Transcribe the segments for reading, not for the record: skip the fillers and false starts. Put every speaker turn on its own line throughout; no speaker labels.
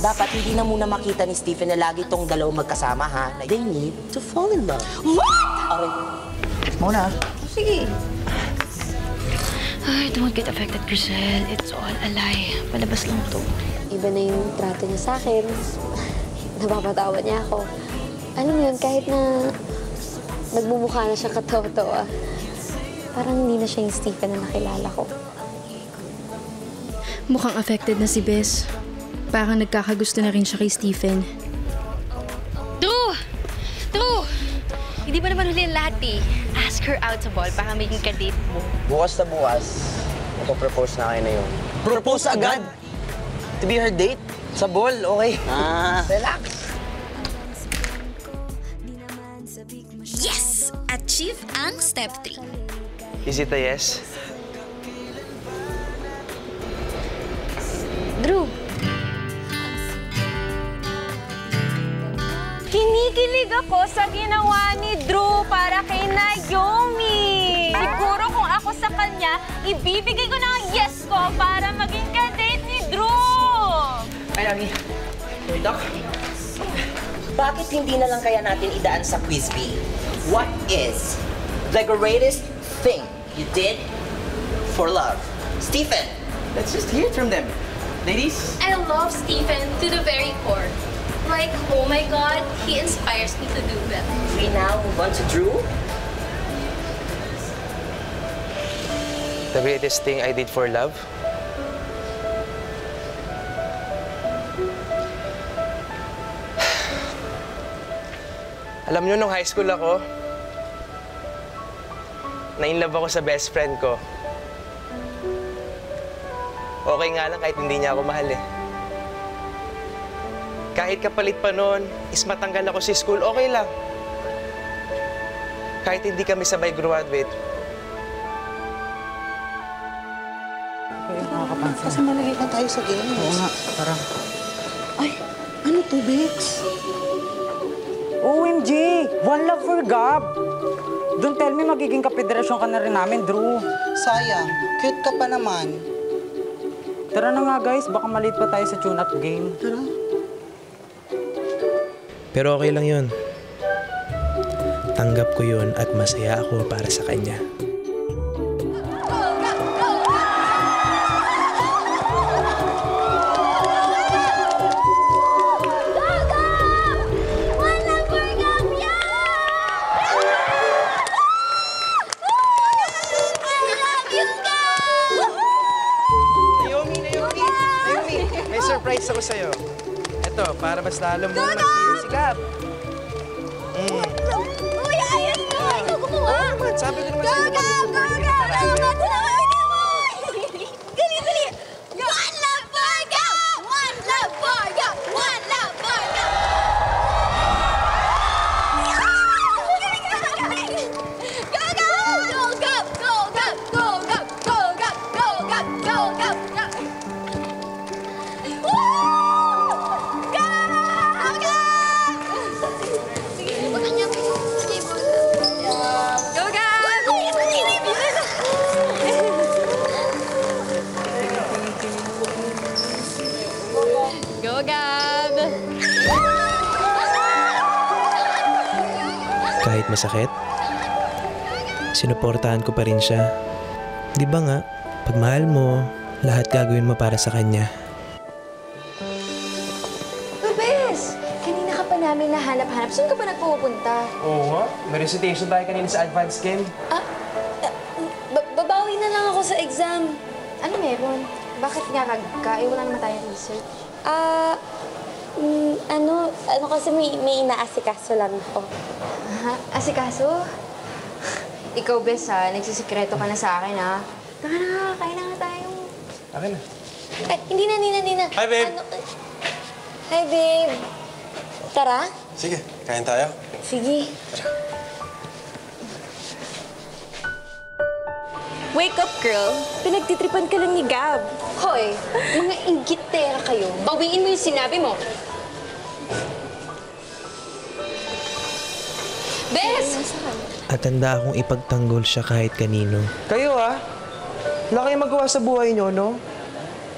Dapat hindi na muna makita ni Stephen na lagi tong dalawang magkasama, ha? They need to fall in love.
What?
Okay. Muna.
Sige.
Ay, don't get affected, Grisel. It's all a lie. Palabas lang to.
Iba na yung trato niya sa akin. Napapatawa niya ako. Alam mo yun, kahit na nagmumukha na siya katawa-tawa, parang hindi na siya yung Stephen na nakilala ko.
Mukhang affected na si Bes. Parang nagkakagusto na rin siya kay Stephen.
Drew! Drew! Hindi ba naman huli ang lahat eh? Ask her out sa ball para maging kadate mo.
Bukas na bukas, magpo-propose na kayo na yun.
Propose agad?
To be her date? Sa ball, okay?
Relax.
Yes! Achieve ang step 3.
Is it a yes?
Drew!
Kinikilig ako sa ginawa ni Drew para kay Naomi. Siguro kung ako sa kanya, ibibigay ko na ang yes ko para maging ka-date ni Drew.
Ay, Ami. Doc, bakit hindi na lang kaya natin idaan sa quiz B? What is the greatest thing you did for love? Stephen, let's just hear it from them. Ladies?
I love Stephen to the very core. Like, oh my God, he inspires me to do that.
We now move on to Drew.
The greatest thing I did for love? Alam nyo, nung high school ako, na-inlove ako sa best friend ko. Okay nga lang kahit hindi niya ako mahal eh. Kahit kapalit pa noon, is matanggal ako sa school, okay lang. Kahit hindi kami sabay graduate.
Okay, nakakapansin. Kasi malagay na tayo sa game. Oo nga, tara. Ay, ano to, Bex?
OMG! One love for Gab! Don't tell me magiging kapederasyon ka na rin namin, Drew.
Sayang, cute ka pa naman.
Tara na nga, guys. Baka maliit pa tayo sa tune-up game.
Tara.
Pero okay lang yun. Tanggap ko yun at masaya ako para sa kanya. Naomi! May surprise ako sa'yo. Ito, para mas lalong mong mag-cheer si Gab.
Uy, ayos ko! Ikaw gumawa!
Sabi ko naman sa'yo, mag-support ka na parami.
Dali! One love for Gab! One love for Gab! One love for Gab! Go, Gab! Go, Gab! Go, Gab! Go, Gab! Go, Gab! Go, Gab! Go, Gab!
Kahit masakit, sinuportahan ko pa rin siya. Di ba nga, pag mahal mo, lahat gagawin mo para sa kanya.
Bes! Kanina ka pa namin nahanap-hanap. Saan ka pa nagpupunta?
Oo nga, may recitation tayo kanina sa advance game.
Babawi na lang ako sa exam. Ano meron? Bakit nga wala naman tayong research? Ano kasi may inaasikaso lang ako. Asikaso? Ikaw, Bes, ha? Nagsisikreto ka na sa akin, ha? Tara na, kain na nga tayo.
Akin na.
Ay, hindi na.
Hi, babe!
Hi, babe. Tara?
Sige, kain tayo.
Sige.
Wake up, girl. Pinagtitripan ka lang ni Gab.
Hoy, mga inggitera kayo. Bawiin mo yung sinabi mo. Bes!
At handa akong ipagtanggol siya kahit kanino.
Kayo Wala kayong magawa sa buhay nyo, no?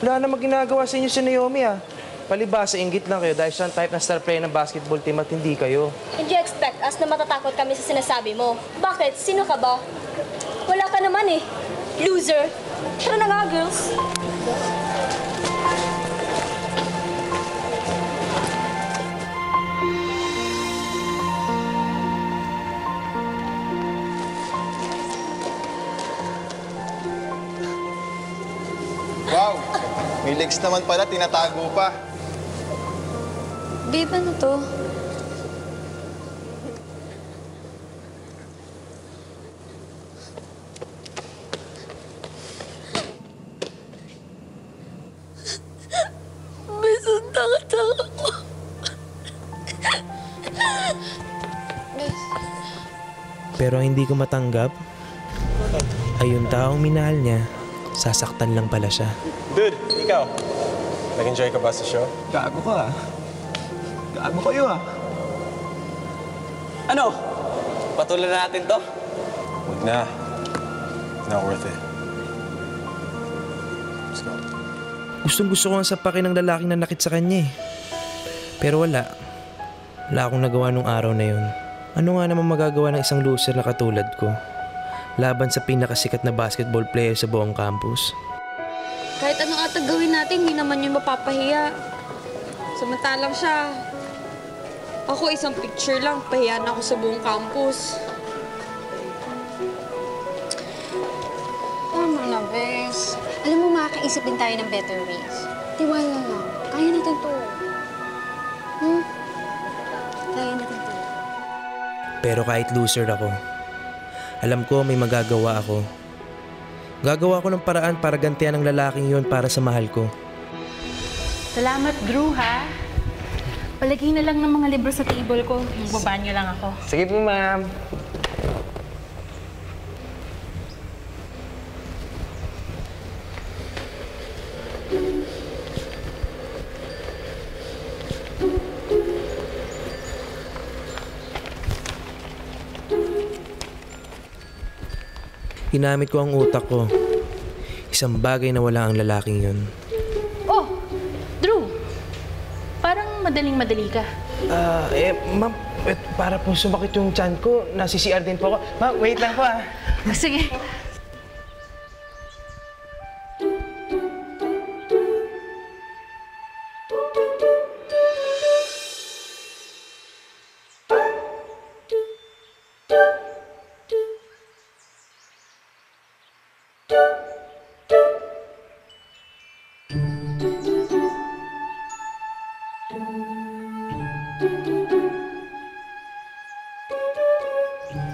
Wala namang ginagawa sa inyo si Naomi ah. Palibasa, inggit lang kayo dahil siya ang type na star player ng basketball team at hindi kayo.
And you expect us na matatakot kami sa sinasabi mo? Bakit? Sino ka ba? Wala ka naman eh. Loser. Tara na nga, girls.
Wow! May legs naman pala, tinatago pa.
Babe, ano to?
May suntak-tak ako.
Pero ang hindi ko matanggap ay yung taong minahal niya, sasaktan lang pala siya.
Dude, ikaw. Nag-enjoy ka ba sa show?
Gago ka ah. Gago kayo ah.
Ano? Patuloy na natin to?
Huwag na. It's not worth it. Let's go.
Gustong-gusto ko ang sapakin ng lalaking nanakit sa kanya eh. Pero wala. Wala akong nagawa nung araw na yun. Ano nga naman magagawa ng isang loser na katulad ko? Laban sa pinakasikat na basketball player sa buong campus.
Kahit ano ata gawin natin, hindi naman yun mapapahiya. Samantalang siya, ako isang picture lang, pahiya na ako sa buong campus.
Tama na, Bes. Alam mo, makakaisip din tayo ng better ways. Tiwala lang. Kaya natin to. Kaya natin to.
Pero kahit loser ako, alam ko may magagawa ako. Gagawa ko ng paraan para gantihan ang lalaking yon para sa mahal ko.
Salamat, Drew, ha? Palagay na lang ng mga libro sa table ko. Magbabanyo lang ako.
Sige po, ma'am.
Ginamit ko ang utak ko. Isang bagay na wala ang lalaking yun.
Oh, Drew. Parang madaling-madali ka.
Ma'am, para po sumakit yung tiyan ko, nasi-CR din po ako. Ma'am, wait lang po ah.
Sige.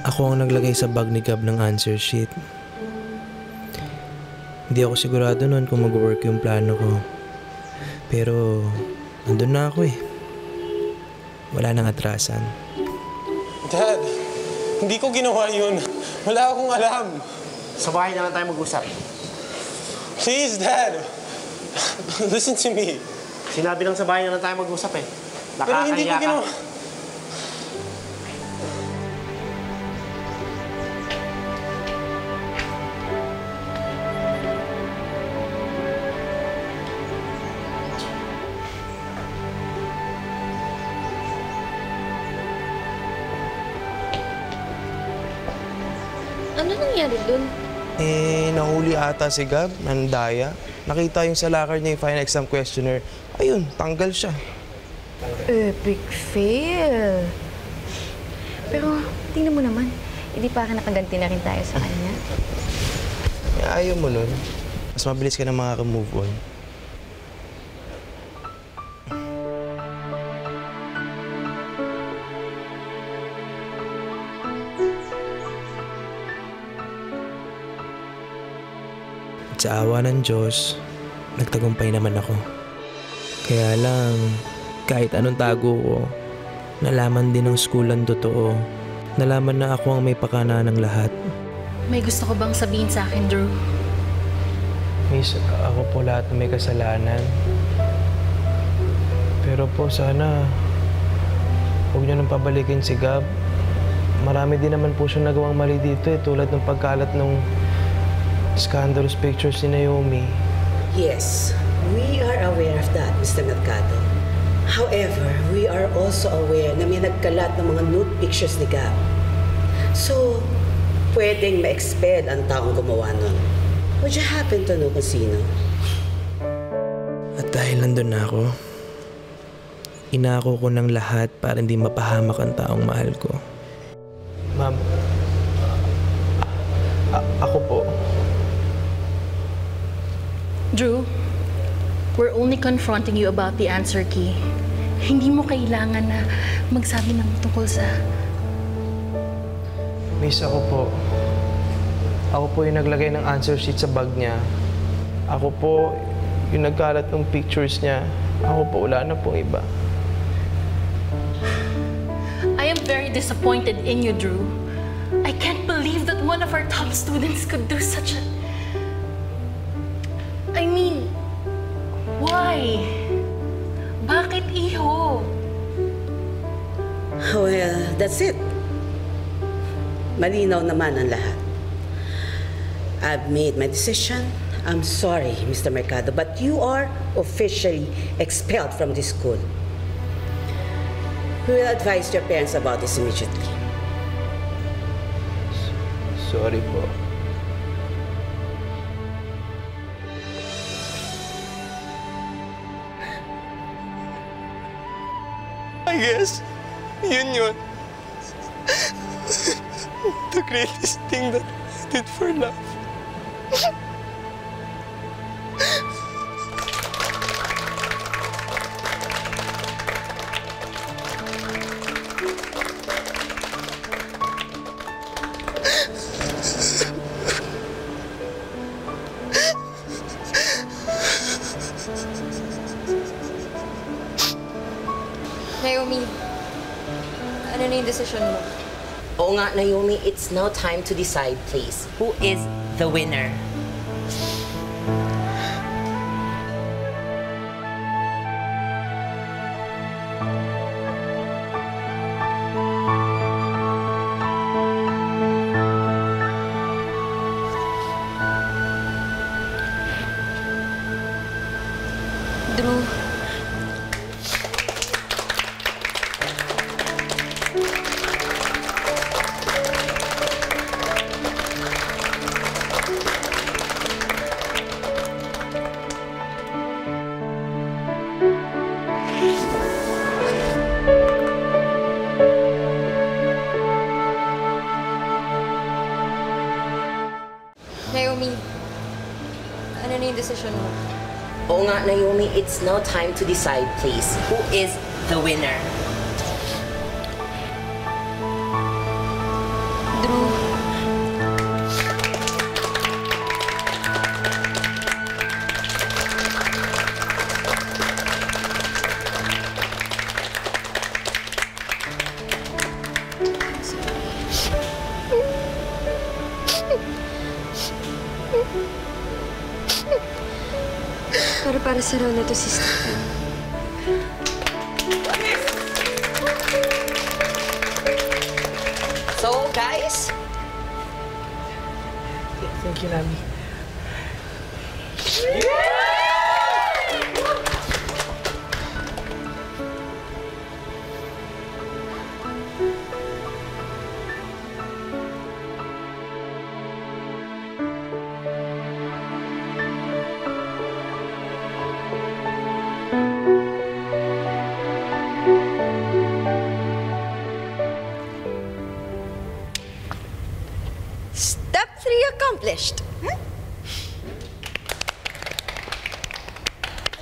Ako ang naglagay sa bag ni Gab ng answer sheet. Hindi ako sigurado noon kung mag-work yung plano ko. Pero, andun na ako eh. Wala nang atrasan.
Dad, hindi ko ginawa yun. Wala akong alam.
Sa bahay na lang tayo mag-usap.
Please, Dad. Listen to me.
Sinabi lang sa bahay na lang tayo mag-usap eh.
Pero hindi ko ginawa.
Ano nangyari dun?
Nahuli ata si Gab, nandaya. Nakita yung sa locker niya yung final exam questionnaire. Ayun, tanggal siya.
Epic fail. Pero tingnan mo naman, hindi parang nakaganti na rin tayo sa kanya.
Ayaw mo nun. Mas mabilis ka na makaka-move on. At sa awa ng Diyos, nagtagumpay naman ako. Kaya lang, kahit anong tago ko, nalaman din ng school ang totoo. Nalaman na ako ang may pakana ng lahat.
May gusto ko bang sabihin sa akin, Drew?
Miss, ako po lahat na may kasalanan. Pero po sana, huwag niyo nang pabalikin si Gab. Marami din naman po siyang nagawang mali dito eh, tulad ng pagkalat ng scandalous pictures ni Naomi.
Yes.
We are aware of that, Mr. Mercado. However, we are also aware na may nagkalat ng mga nude pictures ni Gab. So, pwedeng ma-expel ang taong gumawa nun. Would you happen to know kung sino?
At dahil nandun na ako, inako ko ng lahat para hindi mapahamak ang taong mahal ko. Ma'am, ako po.
Drew, we're only confronting you about the answer key. Hindi mo kailangan na magsabi ng tungkol sa...
Miss, ako po. Ako po yung naglagay ng answer sheet sa bag niya. Ako po yung nagkalat ng pictures niya. Ako po, wala na pong iba.
I am very disappointed in you, Drew. I can't believe that one of our top students could do such a... I mean, why? Bakit iho?
Well, that's it. Malinaw naman ang lahat. I've made my decision. I'm sorry, Mr. Mercado, but you are officially expelled from this school. We will advise your parents about this immediately.
Sorry po.
I guess, yun. The greatest thing that I did for love.
Naomi, ano na yung decision mo?
Oo nga, Naomi, it's now time to decide, please. Who is the winner?
Drew. Naomi, ano na yung decision mo?
Oo nga, Naomi, it's now time to decide, please. Who is the winner?
Drew. Pero para sa raw na to si Stephen.
So, guys?
Thank you, Nami.
Step 3 accomplished.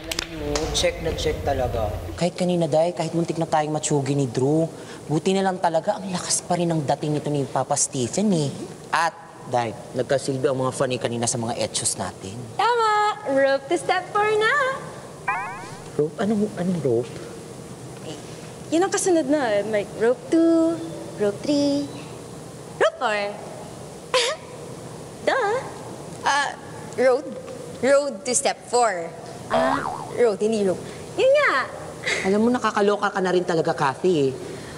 Alam niyo, check na check talaga. Kahit kanina, Day, kahit muntik na tayong matsugi ni Drew, buti na lang talaga ang lakas pa rin ng dating nito ni Papa Stephen eh. At, Day, nagkasilbi ang mga funny kanina sa mga etchos natin.
Tama! Rope to step 4 na!
Rope? Anong rope?
Yun ang kasunod na. Like, rope 2, rope 3, rope 4. Duh!
Road to step 4. Road, hindi rope.
Yun nga!
Alam mo, nakakaloka ka na rin talaga, Kathy.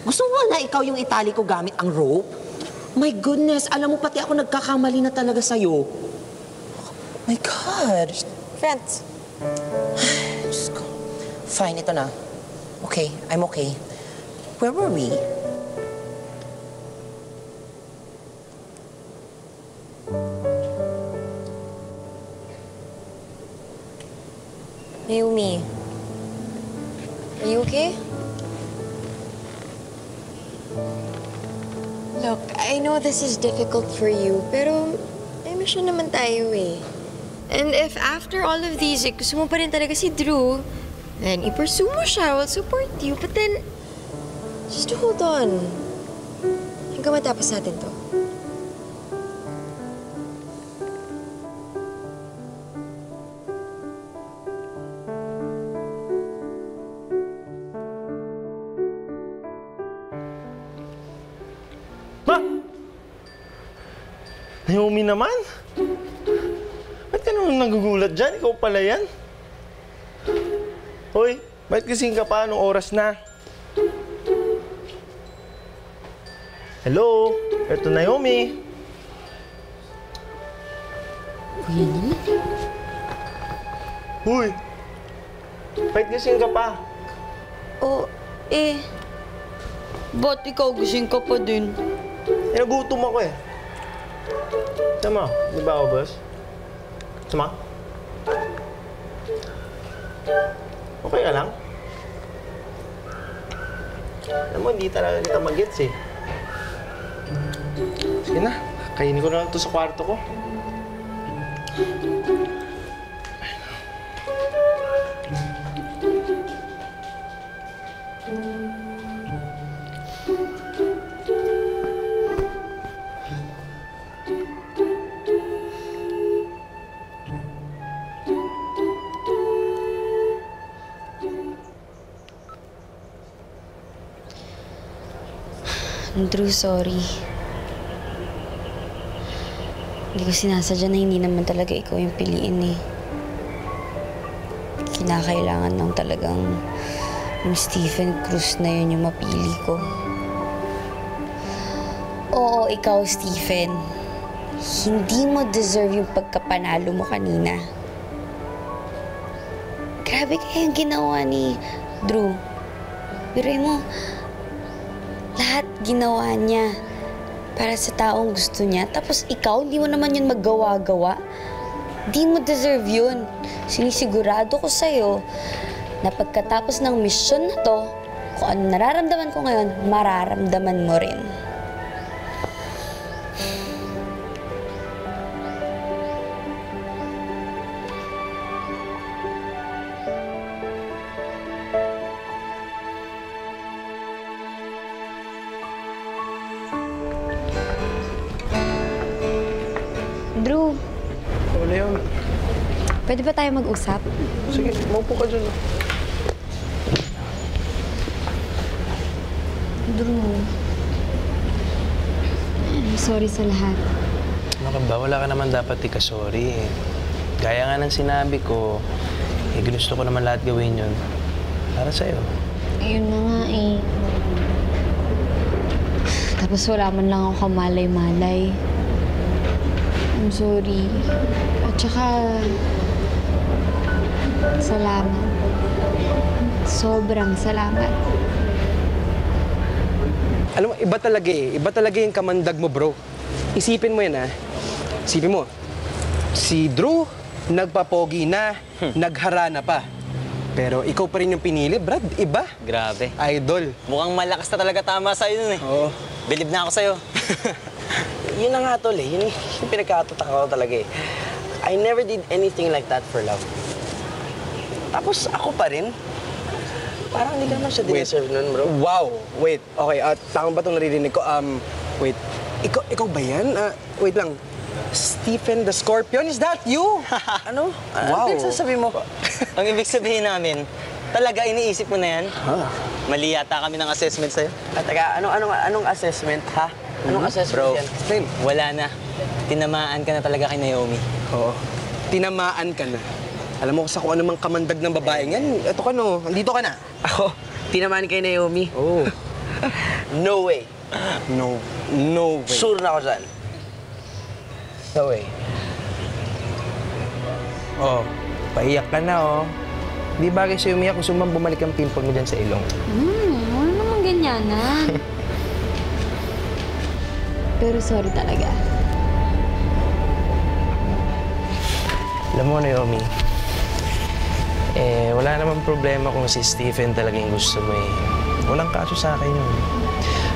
Gusto mo na ikaw yung itali ko gamit ang rope? My goodness, alam mo, pati ako nagkakamali na talaga sa'yo. Oh my God!
Friends,
Diyos ko. Fine, ito na. Okay, I'm okay. Where were we?
Naomi, are you okay? Look, I know this is difficult for you, pero may mission naman tayo eh. And if after all of these, gusto mo pa rin talaga si Drew, then i-pursue mo siya, we'll support you. But then, just hold on. Hanggang matapos natin to.
Naomi naman? Ba't ka naman nagugulat dyan? Ikaw pala yan? Hoy, ba't gising ka pa? Anong oras na? Hello? Ito Naomi.
Kuya naman.
Hoy! Ba't gising ka pa?
Ba't ikaw gising ka pa din?
Nagutom ako eh. Tama, di ba ako, boss? Tama? Okay ka lang? Alam mo, hindi talaga kita mag-gets eh. Sige na, kainin ko na lang ito sa kwarto ko.
Drew, sorry. Hindi ko sinasadya na hindi naman talaga ikaw yung piliin eh. Kinakailangan lang talagang yung Stephen Cruz na yun yung mapili ko. Oo, ikaw, Stephen. Hindi mo deserve yung pagkapanalo mo kanina. Grabe kaya yung ginawa ni Drew. Biruin mo, lahat ginawa niya para sa taong gusto niya. Tapos ikaw, hindi mo naman yun maggawa-gawa. Di mo deserve yun. Sinisigurado ko sa'yo na pagkatapos ng mission na to, kung ano nararamdaman ko ngayon, mararamdaman mo rin. Drew.
Wala yun.
Pwede ba tayo mag-usap?
Sige, maupo ka dyan.
Drew. I'm sorry sa lahat.
Ano ka ba? Wala ka naman dapat ika-sorry eh. Gaya nga ng sinabi ko, ginusto ko naman lahat gawin yun. Para sa'yo.
Ayun na nga eh. Tapos wala man lang ako kamalay-malay. I'm sorry. At saka, salamat. Sobrang salamat.
Alam mo, iba talaga eh. Iba talaga yung kamandag mo, bro. Isipin mo yan, ha? Isipin mo, si Drew, nagpapogi na, nagharana pa. Pero ikaw pa rin yung pinili, Brad. Iba.
Grabe.
Idol.
Mukhang malakas na talaga tama sa'yo nun eh.
Oo.
Believe na ako sa'yo.
Yun na nga, tol eh. Yun yung pinagkatotaka ko talaga eh. I never did anything like that for love. Tapos ako pa rin. Parang hindi ka naman siya dineserve nun, bro. Wow! Wait, okay. Tama ba itong naririnig ko? Wait. Ikaw ba yan? Wait lang. Stephen the Scorpion, is that you? Ano? Wow. Ano sasabi mo?
Ang ibig sabihin namin, talaga iniisip mo na yan? Mali yata kami ng assessment sa'yo.
Teka, anong assessment, ha? Anong assessment
Bro,
yan? Explain.
Wala na. Tinamaan ka na talaga kay Naomi.
Oo. Tinamaan ka na. Alam mo kung sa kung anumang kamandag ng babaeng yan, eto ka no, andito ka na. Ako, tinamaan kay Naomi. Oo. No way. No way. Sure na ako dyan. No way.
Oh, Paiyak ka na, oh. Di bagay sa'yo umiyak, gusto mo bumalik ang pimple mo dyan sa ilong.
Wala namang ganyanan. Pero sorry talaga.
Alam mo, Naomi, wala namang problema kung si Stephen talaga yung gusto mo eh. Walang kaso sa akin yun.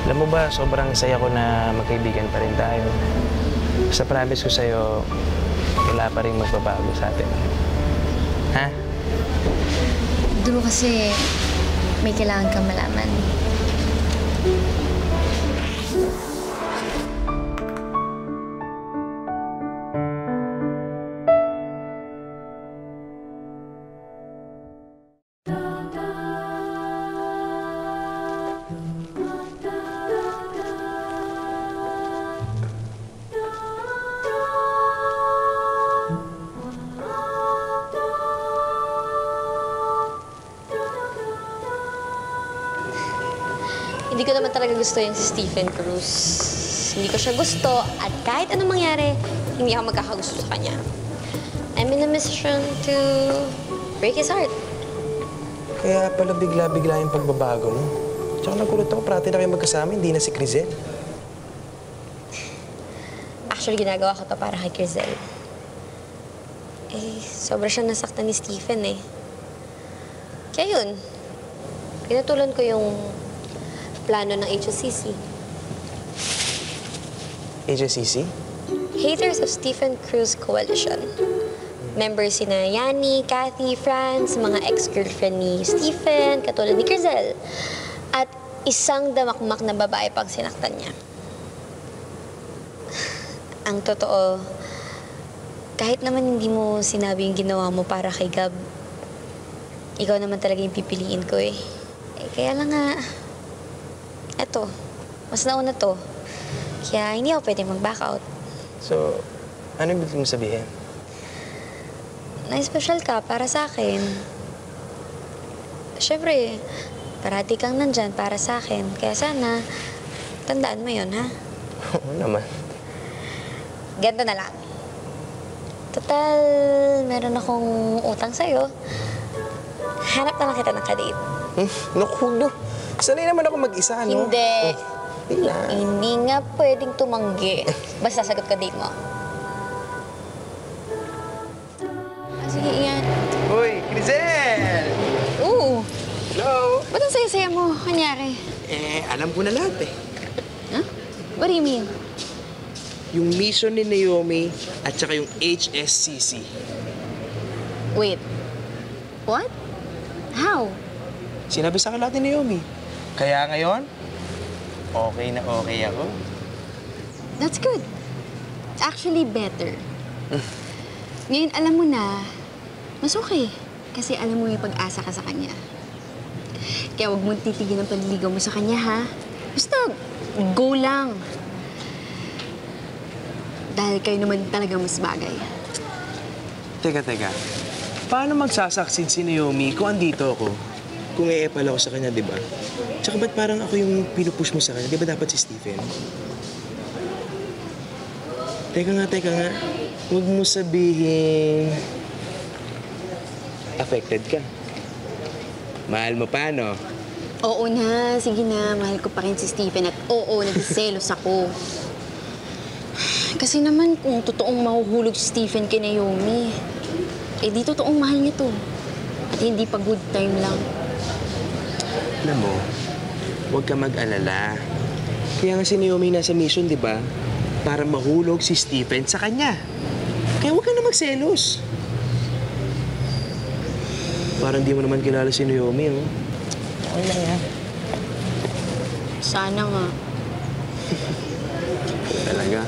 Alam mo ba, sobrang saya ko na magkaibigan pa rin tayo. Basta promise ko sa'yo, wala pa rin magbabago sa atin. Ha?
Drew, kasi may kailangan kang malaman.
Hindi ko naman talaga gusto yung si Stephen Cruz. Hindi ko siya gusto at kahit anong mangyari, hindi ako magkakagusto sa kanya. I'm in a mission to break his heart.
Kaya pala bigla-bigla yung pagbabago mo. Tsaka nagulat ako, parati na kayo magkasama, hindi na si Crizel.
Actually, ginagawa ko to para kay Crizel. Sobra siya nasaktan ni Stephen eh. Kaya yun, pinatulan ko yung plano ng HSCC.
HSCC?
Haters of Stephen Cruz Coalition. Members sina Yani, Kathy, Franz, mga ex-girlfriend ni Stephen, katulad ni Crizel. At isang damakmak na babae pang sinaktan niya. Ang totoo, kahit naman hindi mo sinabi yung ginawa mo para kay Gab, ikaw naman talaga yung pipiliin ko eh. Kaya lang nga, eto, mas nauna to. Kaya hindi ako pwedeng mag-back out.
So, ano ibig mo sabihin?
Na-special ka para sa akin. Siyempre, parati kang nandyan para sa akin. Kaya sana, tandaan mo yun, ha?
Oo naman.
Ganto na lang. Total, meron akong utang sa'yo. Hanap na lang kita ng kadate.
Naku, no. Sanay naman ako mag-isa, no?
Hindi.
Oh,
hindi nga pwedeng tumanggi. Basta sagot ka date mo. Sige, iyan.
Uy, Crizel!
Oo.
Hello?
Ba't ang saya-saya mo? Kanyari?
Alam ko na lahat eh.
Huh? What do you mean?
Yung mission ni Naomi at saka yung HSCC.
Wait. What? How?
Sinabi sa akin lahat ni Naomi. Kaya ngayon, okay na okay ako.
That's good. It's actually better. Ngayon, alam mo na, mas okay. Kasi alam mo may pag-asa ka sa kanya. Kaya huwag mong titigil ang panliligaw mo sa kanya, ha? Basta, go lang. Dahil kayo naman talaga mas bagay.
Teka. Paano magsasucceed si Naomi kung andito ako? Kung e-epal ako sa kanya, di ba? Tsaka ba't parang ako yung pinupush mo sa kanya? Di ba dapat si Stephen? Teka nga. Huwag mo sabihin affected ka. Mahal mo pa, no?
Oo na, sige na. Mahal ko pa rin si Stephen at oo, nagsiselos ako. Kasi naman kung totoong mahuhulog si Stephen kay Naomi, di totoong mahal niya to. At hindi pa good time lang.
Alam mo, huwag ka mag-alala. Kaya nga si Naomi nasa mission, di ba? Para mahulog si Stephen sa kanya. Kaya huwag ka na magselos. Parang di mo naman kilala si Naomi, oh. Okay lang yan.
Sana nga.
Talaga.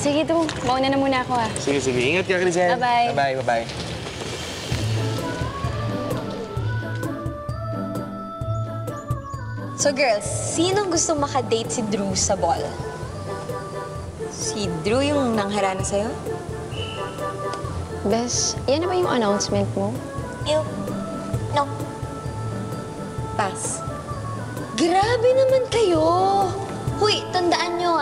Sige, to. Mauna na muna ako, ha.
Sige. Ingat ka, Crizel.
Bye-bye.
Bye-bye.
So, girls, sinong gusto makadate si Drew sa ball? Si Drew yung nangharana sa'yo?
Bes, yan na ba yung announcement mo?
No. Pass. Grabe naman kayo! Huy, tandaan nyo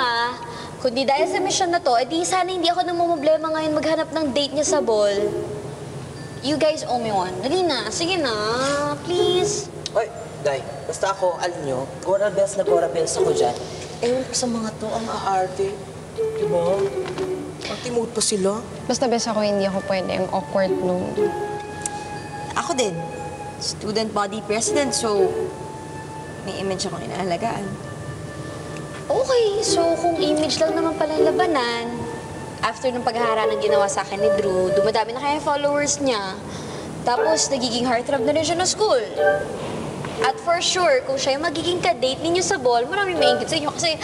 kung di dahil sa mission na to, edi sana hindi ako namumblema ngayon maghanap ng date niya sa ball. You guys owe me one. Dali na. Sige na. Please.
Oy, Day, basta ako, alam nyo, Gora Bells na Gora Bells ako dyan. Ewan ko sa mga to, ang aarte. Diba? Party-mood pa sila.
Basta bes ako, hindi ako pwede yung awkward nung...
Ako din. Student body president, so may image akong inaalagaan.
Okay, so kung image lang naman pala yung labanan, after ng paghahara ng ginawa sa akin ni Drew, dumadami na kaya yung followers niya. Tapos, nagiging heartthrob na rin siya ng school. At for sure, kung siya yung magiging ka-date ninyo sa ball, maraming maingit sa inyo kasi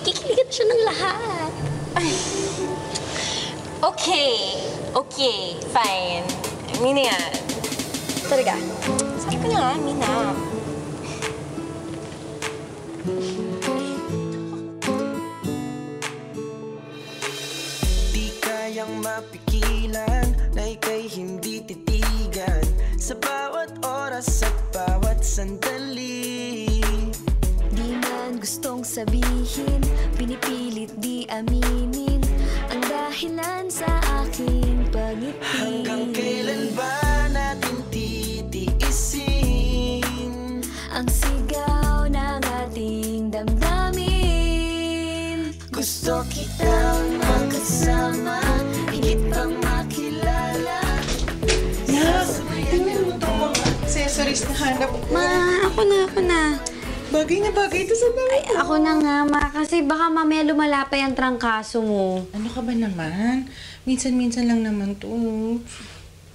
kikiligan siya ng lahat.
Okay, fine. Mina yan.
Talaga. Sabi ko na, Mina.
Di kayang mapigilan na ika'y hindi titigan sa bawat oras at bawat sandali.
Di man gustong sabihin, pinipilit di aminin ang dahilan sa aking pagngiti.
Hanggang kailan ba natin titiisin
ang sigaw ng ating damdamin?
Gusto kitang makasama, higit pang makilala.
Tingnan mo itong mga accessories na hanap ko.
Ako na.
Bagay na bagay ito sa dami.
Ay, ako na nga, kasi baka mamaya lumala pa yung trangkaso mo.
Ano ka ba naman? Minsan-minsan lang naman to.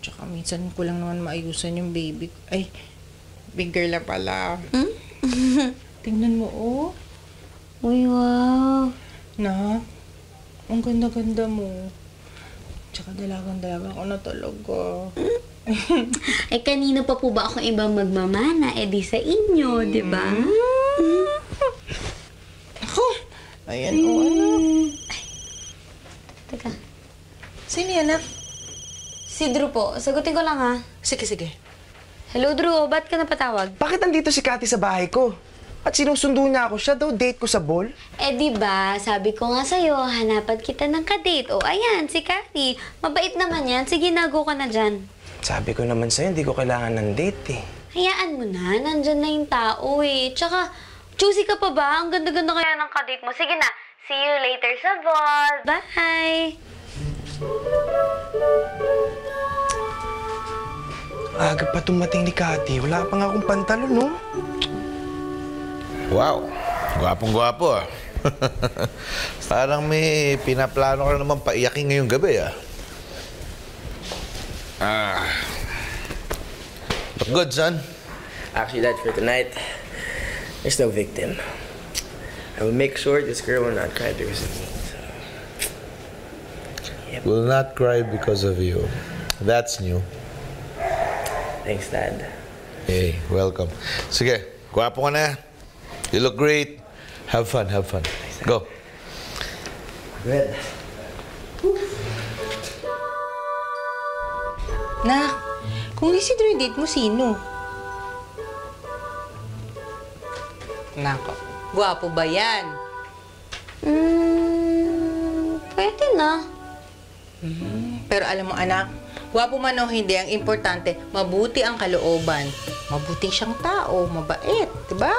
Tsaka minsan ko lang naman maayusan yung baby. Ay, big girl na pala. Tingnan mo, oh.
Uy, wow.
Na, ang ganda-ganda mo. Tsaka dalagang-dalaga ko na talaga.
Eh, kanino pa po ba akong ibang magmamana? Eh, di sa inyo, di ba?
Ako! Ayan, o anak.
Ay, teka.
Sino yan, anak?
Si Drew po. Sagutin ko lang, ha?
Sige.
Hello, Drew. Ba't ka napatawag?
Bakit nandito si Cathy sa bahay ko? At sinusundo niya ako. Siya daw date ko sa ball?
Eh, di ba? Sabi ko nga sa'yo, hanapan kita ng kadate. O, ayan, si Cathy. Mabait naman yan. Sige, nago ka na dyan.
Sabi ko naman sa'yo, hindi ko kailangan ng date eh.
Hayaan mo na. Nandyan na yung tao eh. Tsaka, choosy ka pa ba? Ang ganda-ganda kaya ng kadate mo. Sige na. See you later sa ball. Bye!
Aga pa tumating ni Cathy. Wala pa nga akong pantalon, no?
Wow, gwapong-gwapo ah. Parang may pinaplano ka naman paiyakin ngayong gabi ah. Look good, son.
Actually, Dad, for tonight, there's no victim. I will make sure this girl will not cry because of me. So. Yep.
Will not cry because of you. That's new.
Thanks, Dad.
Hey, welcome. Sige, gwapo ka na. You look great. Have fun. Go.
Good.
Nak, kung di si Drew yung date mo, sino? Nako, gwapo ba yan?
Pwede na.
Pero alam mo, anak, gwapo man o hindi, ang importante, mabuti ang kalooban. Mabuti siyang tao, mabait, diba?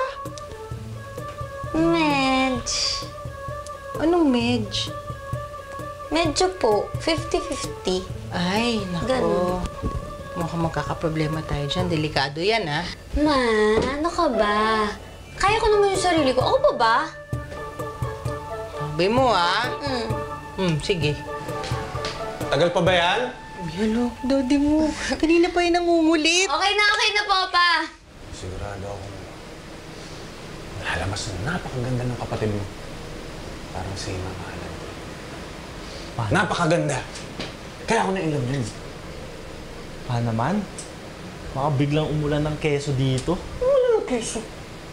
Medj.
Anong medj?
Medyo po. 50-50.
Ay, nako.
Ganun.
Mukhang magkakaproblema tayo dyan. Delikado yan, ha?
Ma, ano ka ba? Kaya ko naman yung sarili ko. Ako pa ba?
Sabi mo, ha? Sige.
Tagal pa ba yan?
Hello, daddy mo. Kanina pa yung nangungulit.
Okay na po, pa.
Sigurado ako. Alam, mas napakaganda ng kapatid mo. Parang si Mama Alan. Napakaganda. Kaya ako na-inlove din.
Naman? Baka biglang umulan ng keso dito.
Umulan ng keso?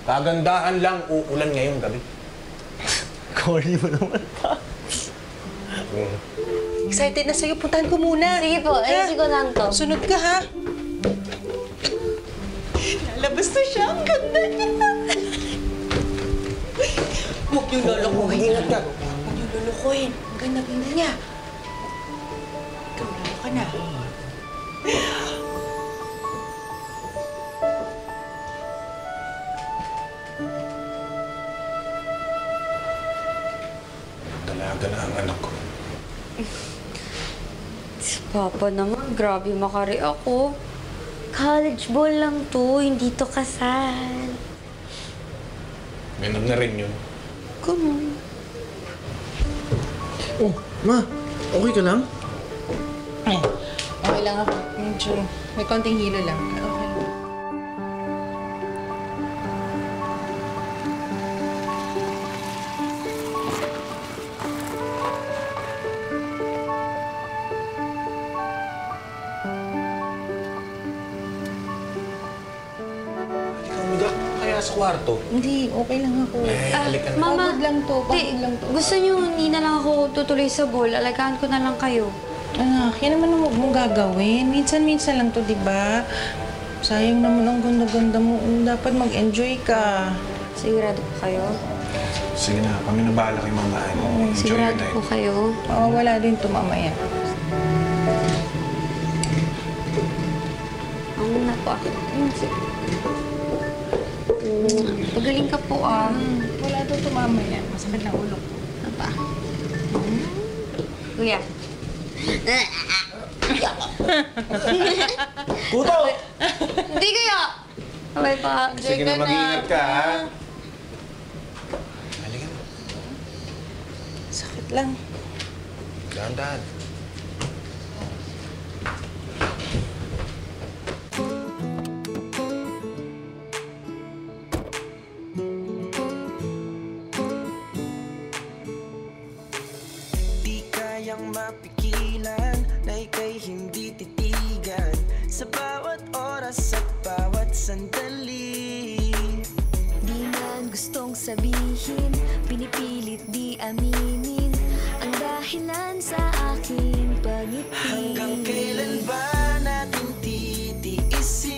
Kagandahan lang uulan ngayong gabi.
Corny mo naman pa.
Excited na sa'yo. Puntahan ko muna.
Sige po. Ayusin ko lang to.
Sunod ka, ha? Lumabas na siya. Ang ganda niya. Huwag niyong lulukuhin. Ingat ka. Huwag niyong lulukuhin. Ang ganda-ganda niya. Ikaw, lalo ka na.
Dalaga na ang anak ko.
Si Papa naman, grabe makari ako. College ball lang to, hindi to kasal.
Ganun na rin yun.
Ganun.
Oh, ma, okay ka lang?
Ay, okay lang ako. Medyo, may konting hilo lang. Okay lang.
Kaya sa kwarto.
Hindi, okay lang ako.
Halika na.
Mama,
Pagod lang to, pagod lang to.
gusto niyo hindi na lang ako tutuloy sa ball. Alagaan ko na lang kayo.
Anak, yan naman ang huwag mong gagawin. Minsan-minsan lang to, di ba? Sayang naman ang ganda-ganda mo. Dapat mag-enjoy ka.
Sigurado po kayo?
Sige na, kami na bahala kay Mama Ann. Enjoy your
Sigurado
night.
po kayo?
Mawawala din to mamaya.
Ang na po ako. Pagaling ka po ah.
Wala daw to mamaya. Masakit na ulo ko.
Ano pa? Kuya.
Kuto!
Hindi kaya! Bye pa.
Sige na, mag-iingat ka, ha? Halika na.
Sakit lang.
Dahan-dahan.
Di kayang mapigilan na ika'y hindi titigan sa bawat oras at bawat sandali.
Di man gustong sabihin, pinipilit di aminin ang dahilan sa aking pagngiti.
Hanggang kailan ba natin titiisin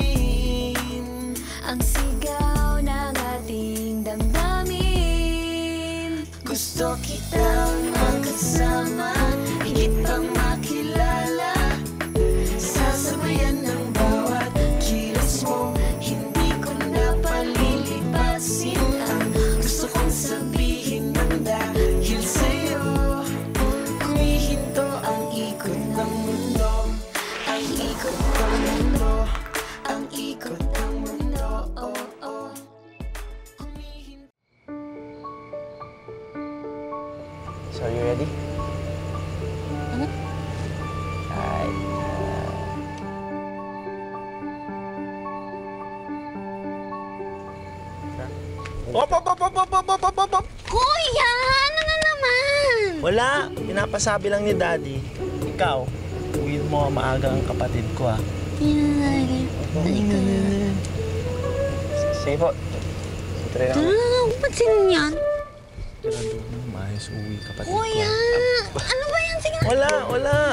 ang sigaw ng ating damdamin?
Gusto kitang makasama, higit pang makilala. Sasabayan ng bawat kilos mo, hindi ko na palilipasin ang gusto kong sabihin ng dahil sa'yo. Humihinto ang ikot ng mundo, ang ikot ng mundo, ang ikot ng mundo. Oh, oh.
So, are you ready?
Ano?
Alright. Op!
Kuya! Ano na naman?
Wala! Pinapasabi lang ni Daddy. Ikaw, uwiin mo maaga ang kapatid ko, ah. Sige po. Try lang.
Ba't sino yan?
Sigurado mo, maayos uwi kapatid
Kuya!
ko.
Ano ba yan? Sige.
Wala!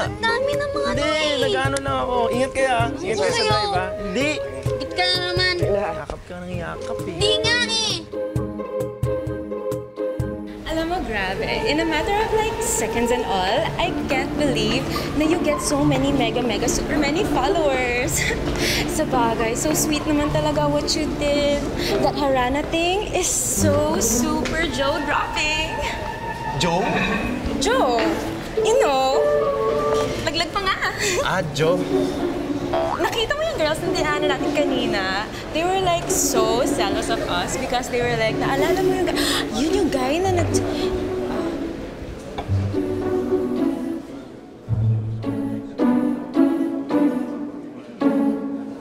Ang dami ng mga
Hindi,
to eh.
nag-ano lang ako. Ingat kayo, ah. Ingat kayo sa
Kuya.
drive, ah. Hindi!
Git ka na naman.
Yakap ka ng yakap, eh.
Di nga eh.
Alam mo, grabe. In a matter of like seconds and all, I can't believe na you get so many mega super many followers. Sa bagay, so sweet naman talaga what you did. That Harana thing is so super jaw-dropping.
Joe?
Joe, you know, laglag pa nga.
Joe?
Nakita mo yung girls na dinaanan natin kanina? They were like so jealous of us because they were like, naalala mo yung yun yung guy na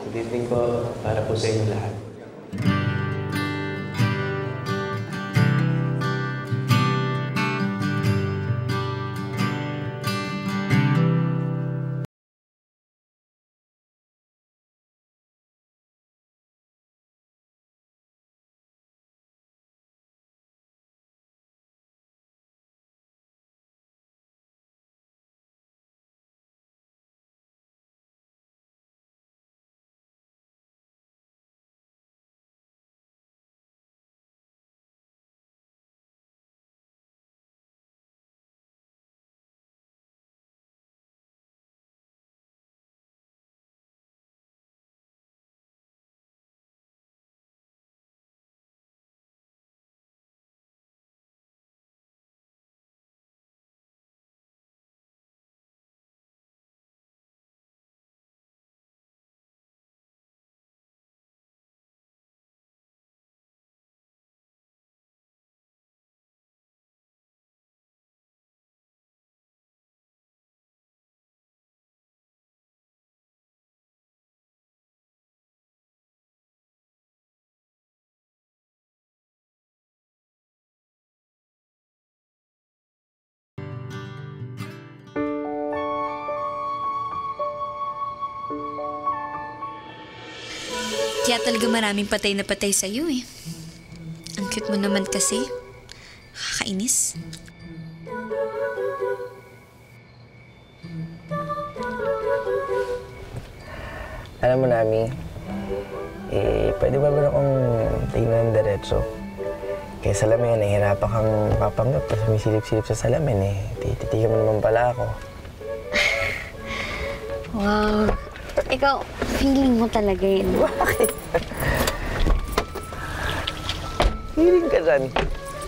Good evening po, para po sa inyo lahat.
Kaya talaga maraming patay na patay sa'yo eh. Ang cute mo naman kasi. Kakainis.
Alam mo, Nami, pwede ba ba akong tingnan ng diretso? Kaya salamin, nahihirapan kang papanggap, tapos may silip-silip sa salamin eh. Titigan mo naman pala ako.
Wow. Ikaw, feeling mo talaga yun.
Bakit? Feeling ka dyan.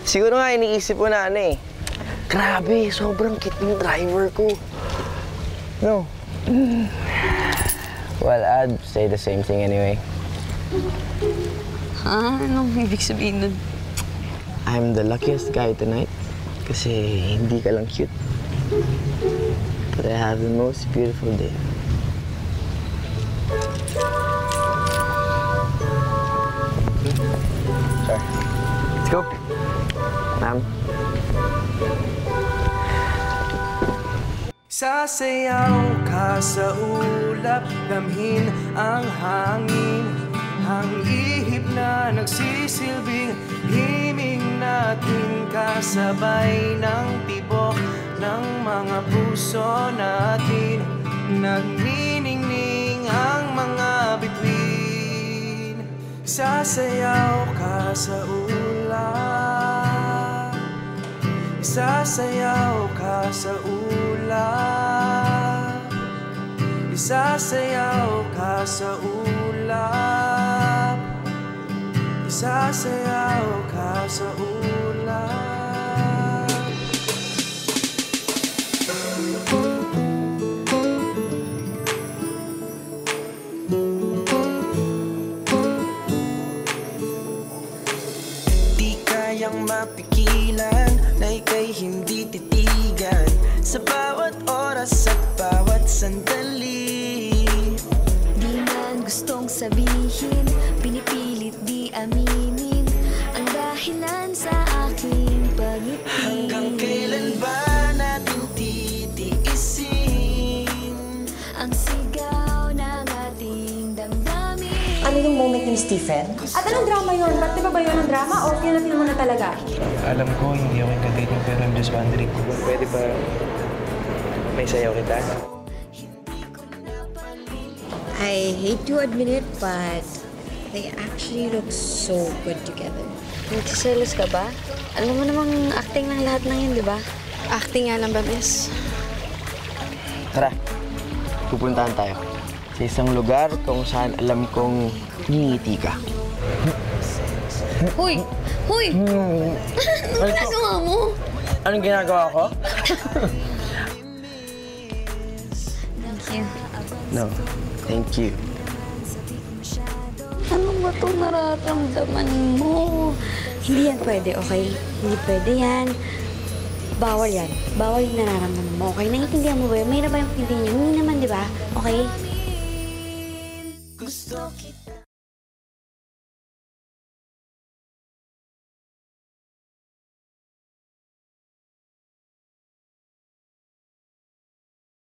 Siguro nga iniisip mo na ano eh. Grabe, sobrang cute ng driver ko. No? Well, I'd say the same thing anyway.
Ha? Anong ibig sabihin nun?
I'm the luckiest guy tonight kasi hindi ka lang cute. But I have the most beautiful day. Sure. Let's go. Ma'am.
Sasayaw ka sa ulap, damhin ang hangin. Ang ihip na nagsisilbing himing natin, kasabay ng tibok ng mga puso natin. Nagniningning ang mga bituin. Sasayaw ka sa ulap, sasayaw ka sa ulap, isasayaw ka sa ulap, isasayaw ka sa ulap. Di kayang mapigilan na ika'y hindi titigan sa bawat oras at bawat sandali.
Di man gustong sabihin, pinipilit di aminin ang dahilan sa aking pag-ibig.
Hanggang kailan ba natin titiisin
ang sigaw ng ating damdamin?
Ano yung moment ni Stephen?
At anong drama yun? Ba't di ba ba yun ang drama o feel mo na talaga?
Alam ko, hindi ako yung kadate mo, pero I'm just wondering kung pwede ba may sayaw kita?
I hate to admit it, but they actually look so good together. Nagsiselos ka ba? Alam mo namang acting ng lahat ng yun, di ba?
Acting nga lang ba, miss?
Tara, pupuntahan tayo sa isang lugar kung saan alam kong ngingiti ka.
Hoy! Hoy! Anong ginagawa mo?
Anong ginagawa ko?
Thank you.
No, thank you.
Ano ba itong nararamdaman mo? Hindi yan pwede, okay? Hindi pwede yan. Bawal yan. Bawal yung nararamdaman mo, okay? Naiintindihan mo ba yun? May na ba yung hindi niya? Hindi naman, di ba? Okay?
Gusto